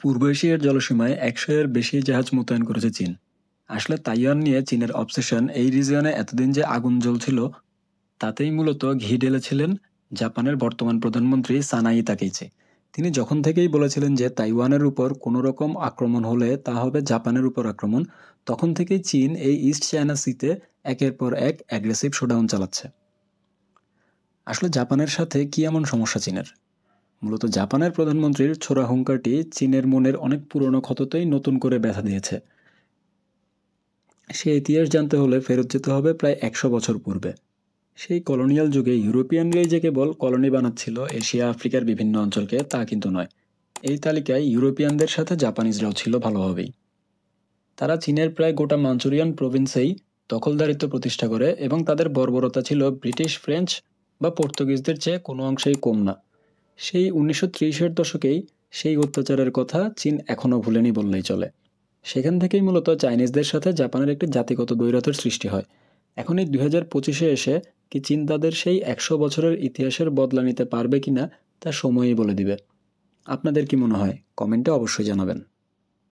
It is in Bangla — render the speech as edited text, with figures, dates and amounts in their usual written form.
পূর্ব এশিয়ার জলসীমায় ১০০-এর বেশি জাহাজ মোতায়েন করেছে চীন। আসলে তাইওয়ান নিয়ে চীনের অবসেশন এই রিজিয়নে এতদিন যে আগুন জ্বলছিল, তাতেই মূলত ঘি ঢেলেছিলেন জাপানের বর্তমান প্রধানমন্ত্রী সানাই তাকেইচি। তিনি যখন থেকেই বলেছিলেন যে তাইওয়ানের উপর কোনো রকম আক্রমণ হলে তা হবে জাপানের উপর আক্রমণ, তখন থেকেই চীন এই ইস্ট চায়না সিতে একের পর এক অ্যাগ্রেসিভ শোডাউন চালাচ্ছে। আসলে জাপানের সাথে কি এমন সমস্যা চীনের? মূলত জাপানের প্রধানমন্ত্রীর ছোড়া হুঙ্কারটি চীনের মনের অনেক পুরনো ক্ষততেই নতুন করে ব্যথা দিয়েছে। সে ইতিহাস জানতে হলে ফেরত যেতে হবে প্রায় ১০০ বছর পূর্বে। সেই কলোনিয়াল যুগে ইউরোপিয়ানরাই যে কেবল কলোনি বানাচ্ছিল এশিয়া আফ্রিকার বিভিন্ন অঞ্চলকে, তা কিন্তু নয়। এই তালিকায় ইউরোপিয়ানদের সাথে জাপানিজরাও ছিল ভালোভাবেই। তারা চীনের প্রায় গোটা মাঞ্চুরিয়ান প্রভিন্সেই দখলদারিত্ব প্রতিষ্ঠা করে এবং তাদের বর্বরতা ছিল ব্রিটিশ, ফ্রেঞ্চ বা পর্তুগিজদের চেয়ে কোনো অংশেই কম না। সেই ১৯৩০-এর দশকেই সেই অত্যাচারের কথা চীন এখনও ভুলেনি বললেই চলে। সেখান থেকেই মূলত চাইনিজদের সাথে জাপানের একটি জাতিগত দ্বৈরথের সৃষ্টি হয়। এখন এই ২০২৫-এ এসে কি চীন তাদের সেই ১০০ বছরের ইতিহাসের বদলা নিতে পারবে কিনা তা সময়ই বলে দিবে। আপনাদের কি মনে হয়? কমেন্টে অবশ্যই জানাবেন।